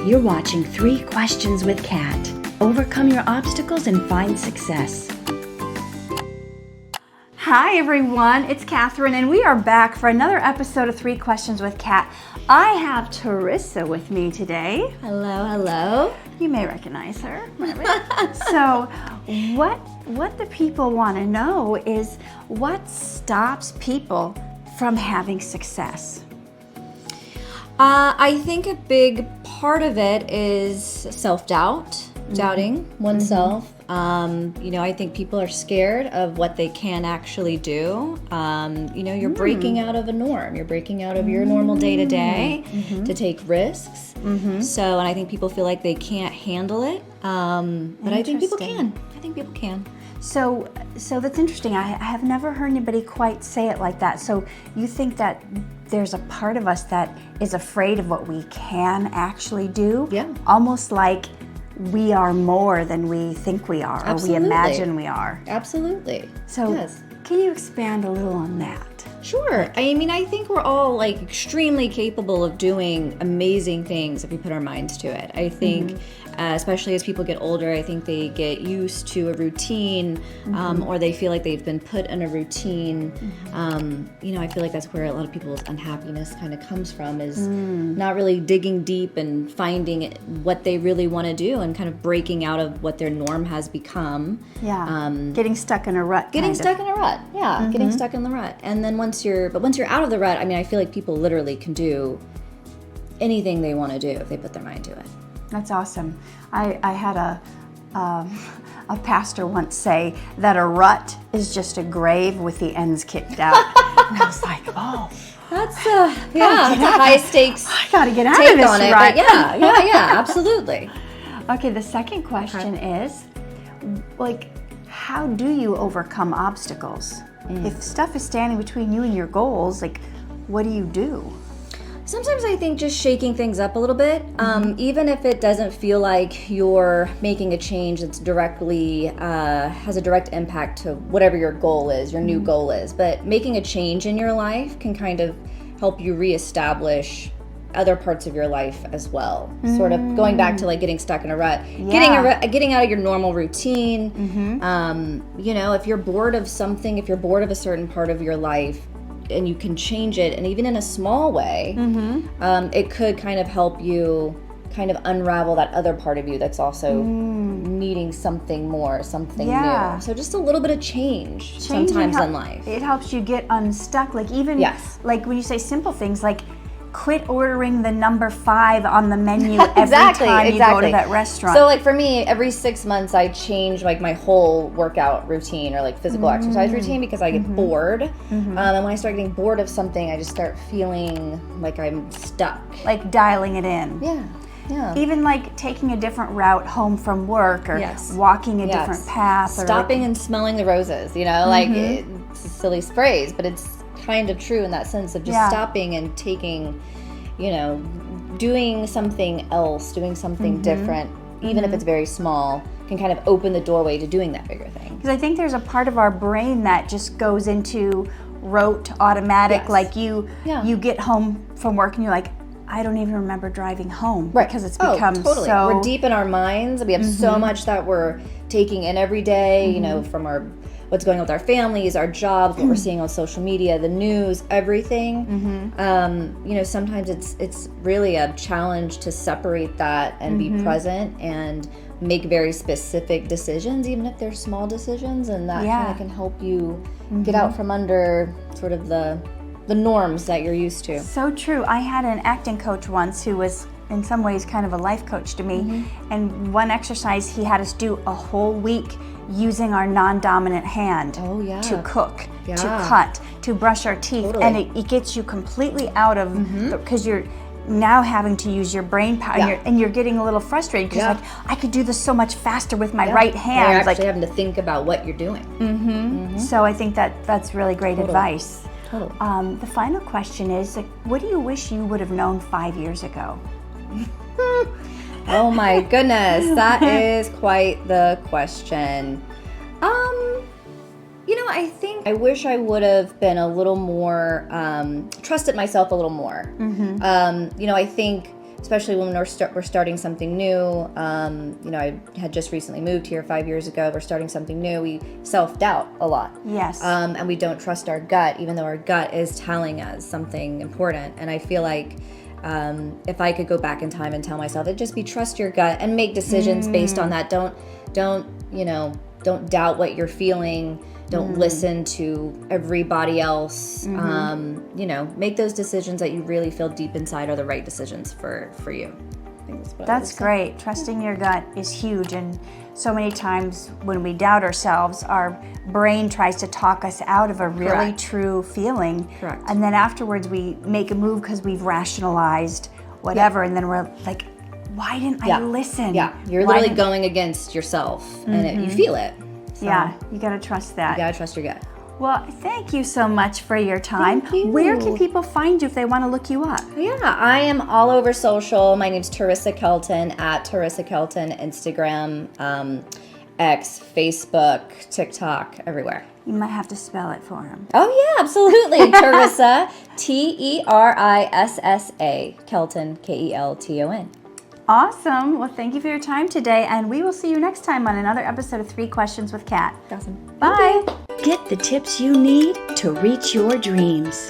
You're watching 3 Questions with Kat. Overcome your obstacles and find success. Hi everyone, it's Katherine and we are back for another episode of 3 Questions with Kat. I have Terrisa with me today. Hello. You may recognize her. So what the people want to know is what stops people from having success? I think a big part of it is self-doubt, doubting oneself. I think people are scared of what they can actually do. You're breaking out of a norm. You're breaking out of your normal day-to-day to take risks. So, and I think people feel like they can't handle it. But I think people can. So that's interesting. I have never heard anybody quite say it like that. So you think that there's a part of us that is afraid of what we can actually do? Yeah. Almost like we are more than we think we are, Absolutely. or we imagine we are. Absolutely. So yes. Can you expand a little on that? Sure. I mean, I think we're all extremely capable of doing amazing things if we put our minds to it. I think, especially as people get older, I think they get used to a routine, or they feel like they've been put in a routine. I feel like that's where a lot of people's unhappiness kind of comes from, is not really digging deep and finding what they really want to do and kind of breaking out of what their norm has become. Yeah. Getting stuck in a rut. Getting stuck in a rut. Yeah. Getting stuck in the rut. And then once you're out of the rut, I mean, I feel like people literally can do anything they want to do if they put their mind to it. That's awesome. I had a pastor once say that a rut is just a grave with the ends kicked out. And I was like, oh. That's it's a high stakes I gotta get out take of this on it. rut. But yeah, absolutely. Okay, the second question is, how do you overcome obstacles? If stuff is standing between you and your goals, what do you do? Sometimes I think just shaking things up a little bit, even if it doesn't feel like you're making a change that's directly has a direct impact to whatever your goal is, your new goal is. But making a change in your life can kind of help you reestablish other parts of your life as well. Sort of going back to getting stuck in a rut, getting out of your normal routine. If you're bored of something, if you're bored of a certain part of your life, and you can change it, and even in a small way, it could kind of help you kind of unravel that other part of you that's also needing something more, something new. So just a little bit of change sometimes in life. It helps you get unstuck. When you say simple things quit ordering the number 5 on the menu every time you go to that restaurant. So for me, every 6 months I change my whole workout routine or physical exercise routine, because I get bored. And when I start getting bored of something, I just start feeling like I'm stuck. Dialing it in. Yeah. Even taking a different route home from work, or walking a different path. Stopping and smelling the roses, it's a silly phrase, but it's kind of true in that sense of just stopping and taking, doing something else, doing something different, even if it's very small, can kind of open the doorway to doing that bigger thing. Because I think there's a part of our brain that just goes into rote, automatic. You get home from work and you're like, I don't even remember driving home, because it's become totally. so... We're deep in our minds. We have so much that we're taking in every day, from what's going on with our families, our jobs, what we're seeing on social media, the news, everything. Sometimes it's really a challenge to separate that and be present and make very specific decisions, even if they're small decisions, and that kind of can help you get out from under sort of the norms that you're used to. So true. I had an acting coach once who was in some ways kind of a life coach to me, and one exercise he had us do a whole week using our non-dominant hand to cook, to cut, to brush our teeth, and it gets you completely out of, because you're now having to use your brain power, and you're getting a little frustrated because I could do this so much faster with my right hand. You're actually having to think about what you're doing. So I think that's really great advice. Totally. The final question is, what do you wish you would have known 5 years ago? Oh my goodness, that is quite the question. I think I wish I would have been a little more, trusted myself a little more. I think especially when we're starting something new. I had just recently moved here 5 years ago. We're starting something new. We self-doubt a lot. Yes. And we don't trust our gut, even though our gut is telling us something important. And I feel like if I could go back in time and tell myself, it'd just be trust your gut and make decisions based on that. Don't doubt what you're feeling. Don't listen to everybody else. Make those decisions that you really feel deep inside are the right decisions for you. That's great. Trusting your gut is huge. And so many times when we doubt ourselves, our brain tries to talk us out of a really true feeling. Correct. And then afterwards we make a move because we've rationalized whatever. And then we're like, why didn't I listen? Yeah, you're literally going against yourself and you feel it. So yeah, you got to trust that. You got to trust your gut. Well, thank you so much for your time. Thank you. Where can people find you if they want to look you up? Yeah, I am all over social. My name's Terrisa Kelton, at Terrisa Kelton, Instagram, X, Facebook, TikTok, everywhere. You might have to spell it for him. Oh, yeah, absolutely. Terrisa, Terissa, Kelton, Kelton. Awesome. Well, thank you for your time today, and we will see you next time on another episode of 3 Questions with Kat. Awesome. Bye. Get the tips you need to reach your dreams.